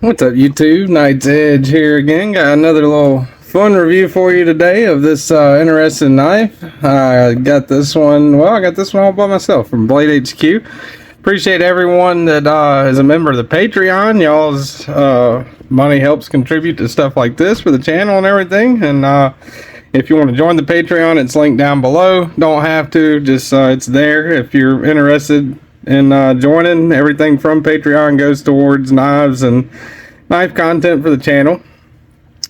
What's up, YouTube? Knight's Edge here again. Got another little fun review for you today of this interesting knife. I got this one all by myself from BladeHQ. Appreciate everyone that is a member of the Patreon. Y'all's money helps contribute to stuff like this for the channel and everything. And if you want to join the Patreon, it's linked down below. Don't have to, just it's there if you're interested in joining. Everything from Patreon goes towards knives and knife content for the channel.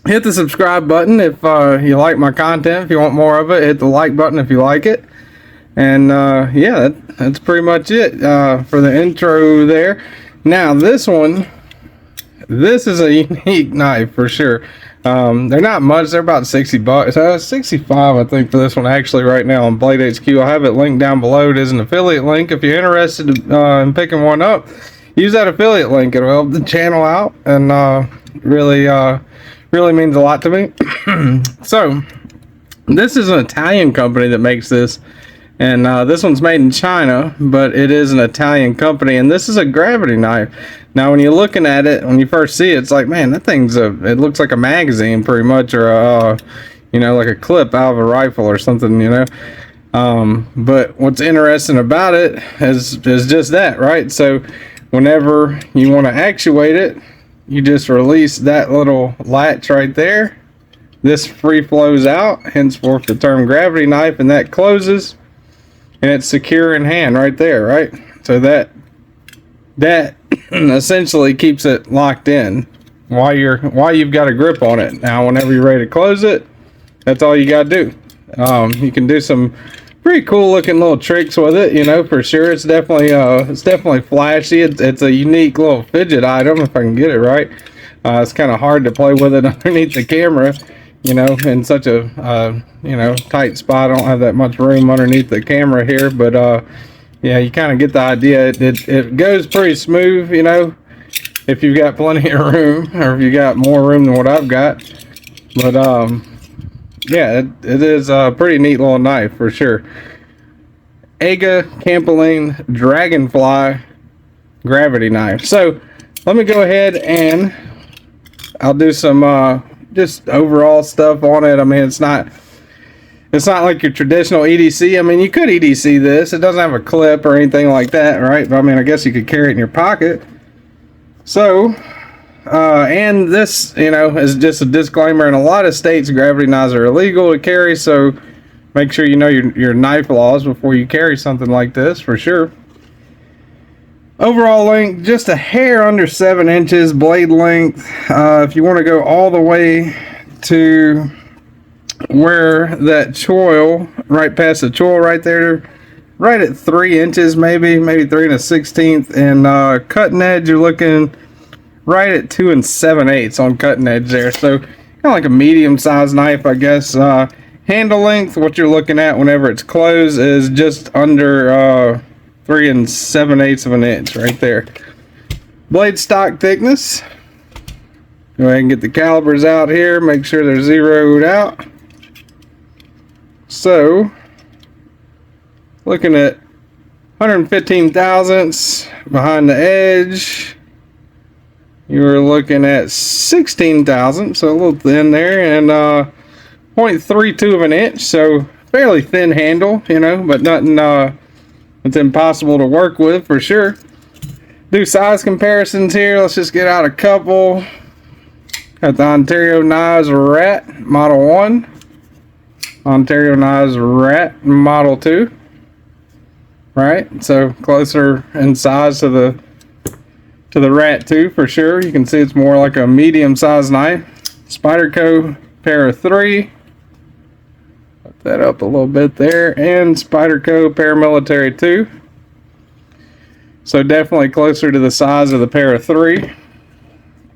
Hit the subscribe button if you like my content. If you want more of it, hit the like button if you like it. And yeah, that's pretty much it for the intro there. Now this one, this is a unique knife for sure. They're not much, they're about 60 bucks. 65 I think for this one actually right now on BladeHQ. I'll have it linked down below. It is an affiliate link. If you're interested in picking one up, use that affiliate link. It'll help the channel out and really means a lot to me. So this is an Italian company that makes this, and this one's made in China, but it is an Italian company, and this is a gravity knife. Now when you're looking at it, when you first see it, it's like, man, that thing's it looks like a magazine pretty much, or a you know, like a clip out of a rifle or something, you know. But what's interesting about it is just that, right? So whenever you want to actuate it, you just release that little latch right there. This free flows out, henceforth the term gravity knife, and that closes, and it's secure in hand right there, right? So that essentially keeps it locked in while you've got a grip on it. Now whenever you're ready to close it, that's all you gotta do. You can do some pretty cool looking little tricks with it, you know, for sure. It's definitely flashy. It's a unique little fidget item if I can get it right. It's kind of hard to play with it underneath the camera, you know, in such a you know, tight spot. I don't have that much room underneath the camera here, but yeah, you kind of get the idea. It goes pretty smooth, you know, if you've got plenty of room, or if you got more room than what I've got. But yeah, it is a pretty neat little knife for sure. Campolin Dragonfly gravity knife. So let me go ahead and I'll do some just overall stuff on it. I mean, it's not like your traditional EDC. I mean, you could EDC this. It doesn't have a clip or anything like that, right? But I mean, I guess you could carry it in your pocket. So and this, you know, is just a disclaimer. In a lot of states, gravity knives are illegal to carry, so make sure you know your knife laws before you carry something like this, for sure. Overall length, just a hair under 7 inches. Blade length, if you want to go all the way to where that choil, right past the choil right there, right at 3 inches, maybe 3 1/16. And cutting edge, you're looking right at 2 7/8 on cutting edge there. So kind of like a medium sized knife, I guess. Handle length, what you're looking at whenever it's closed, is just under 3 7/8 of an inch right there. Blade stock thickness, go ahead and get the calibers out here, make sure they're zeroed out. So looking at 115 thousandths behind the edge. You were looking at 16 thousandths, so a little thin there, and 0.32 of an inch, so fairly thin handle, you know, but nothing that's impossible to work with for sure. Do size comparisons here. Let's just get out a couple. Got the Ontario Knives Rat Model 1, Ontario Knives Rat Model 2, right? So closer in size to the Rat 2 for sure. You can see it's more like a medium-sized knife. Spyderco Para 3. Put that up a little bit there. And Spyderco Paramilitary 2. So definitely closer to the size of the Para 3.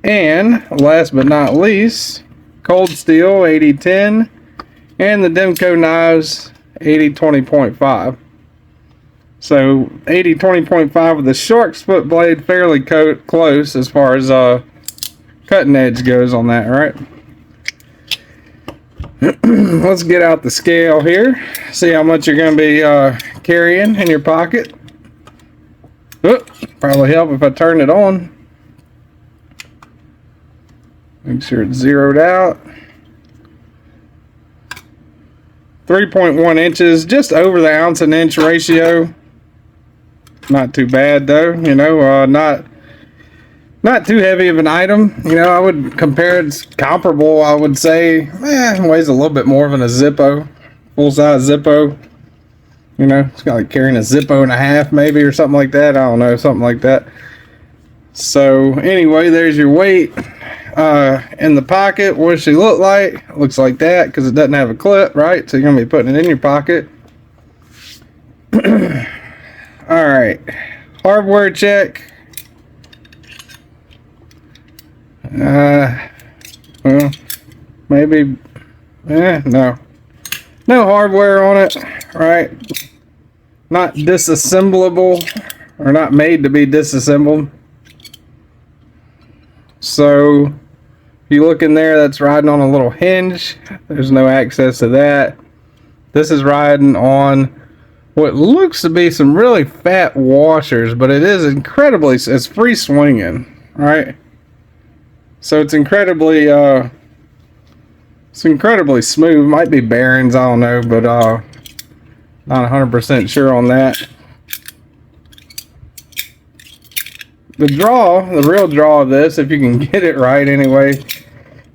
And last but not least, Cold Steel 8010 and the Demco Knives 8020.5. So 8020.5 with the shark's foot blade, fairly close as far as cutting edge goes on that, right? Let's get out the scale here, see how much you're going to be carrying in your pocket. Probably help if I turn it on. Make sure it's zeroed out. 3.1 inches, just over the ounce and inch ratio. Not too bad though, you know, not too heavy of an item. You know, I would compare it's comparable, I would say. Weighs a little bit more than a Zippo, full-size Zippo. You know, it's kind of like carrying a Zippo and a half maybe, or something like that. I don't know, something like that. So anyway, there's your weight. In the pocket, what does she look like? It looks like that because it doesn't have a clip, right? So you're gonna be putting it in your pocket. All right, hardware check. Well, maybe, no hardware on it, right? Not disassemblable, or not made to be disassembled. So if you look in there, that's riding on a little hinge. There's no access to that. This is riding on what looks to be some really fat washers, but it is incredibly, it's free swinging, right? So it's incredibly smooth. Might be bearings, I don't know, but not 100% sure on that. The real draw of this, if you can get it right anyway,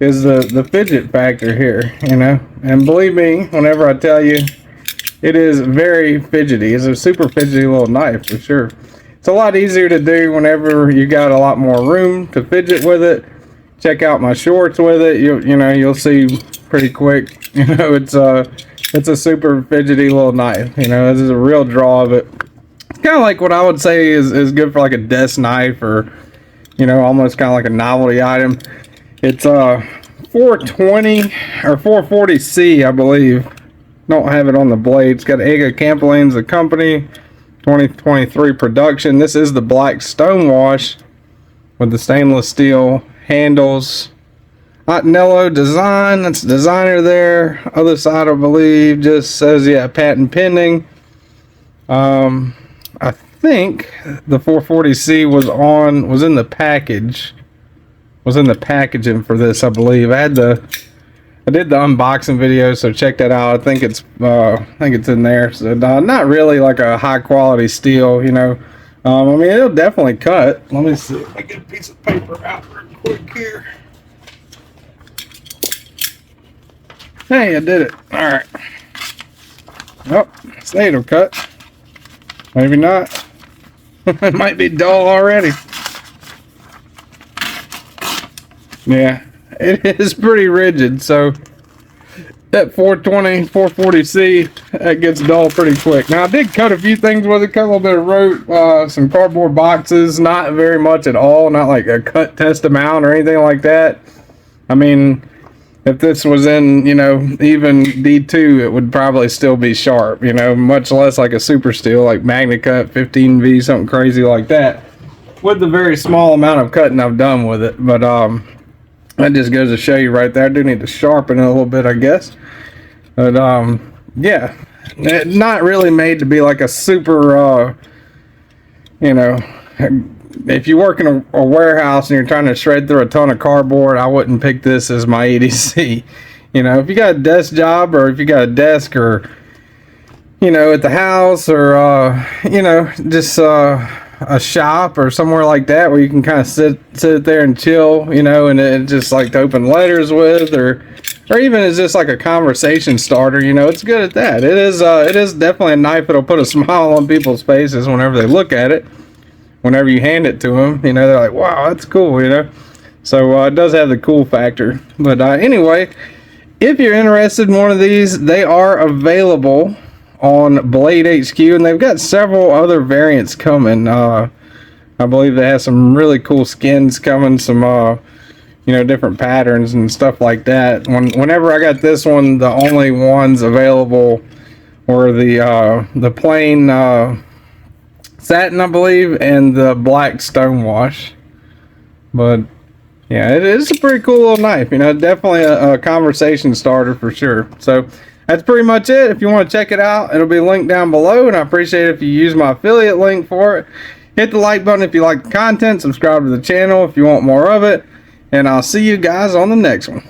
is the fidget factor here, you know. And believe me, whenever I tell you, it is very fidgety. It's a super fidgety little knife for sure. It's a lot easier to do whenever you got a lot more room to fidget with it. Check out my shorts with it. You'll see pretty quick. You know, it's a super fidgety little knife. You know, this is a real draw of it. It's kind of like what I would say is good for like a desk knife, or, you know, almost kind of like a novelty item. It's 420 or 440C, I believe. Don't have it on the blade. It's got Campolin's the company, 2023 production. This is the black stonewash with the stainless steel handles. Otnello design, that's the designer there. Other side, I believe, just says, yeah, patent pending. I think the 440C was in the package. Was in the packaging for this, I believe. I did the unboxing video, so check that out. I think it's in there. So not really like a high quality steel, you know. I mean, it'll definitely cut. Let me see if I get a piece of paper out real quick here. Hey, I did it. All right. Oh, say it'll cut. Maybe not. It might be dull already. Yeah, it is pretty rigid. So that 420, 440C, that gets dull pretty quick. Now I did cut a few things with it. Cut a little bit of rope, some cardboard boxes. Not very much at all. Not like a cut test amount or anything like that. I mean, if this was in, you know, even D2, it would probably still be sharp, you know, much less like a super steel, like MagnaCut 15V, something crazy like that, with the very small amount of cutting I've done with it. But that just goes to show you right there. I do need to sharpen it a little bit, I guess. But yeah, not really made to be like a super, you know, if you work in a warehouse and you're trying to shred through a ton of cardboard, I wouldn't pick this as my EDC. You know, if you got a desk job, or if you got a desk, or, you know, at the house, or you know, just a shop or somewhere like that where you can kind of sit there and chill, you know, and it just like to open letters with, or even it's just like a conversation starter, you know, it's good at that. It is definitely a knife that'll put a smile on people's faces whenever they look at it. Whenever you hand it to them, you know, they're like, wow, that's cool, you know. So it does have the cool factor. But anyway, if you're interested in one of these, they are available on BladeHQ, and they've got several other variants coming. I believe they have some really cool skins coming, some you know, different patterns and stuff like that. Whenever I got this one, the only ones available were the plain satin, I believe, and the black stonewash. But yeah, it is a pretty cool little knife, you know, definitely a conversation starter for sure. So that's pretty much it. If you want to check it out, it'll be linked down below, and I appreciate it if you use my affiliate link for it. Hit the like button if you like the content, subscribe to the channel if you want more of it, and I'll see you guys on the next one.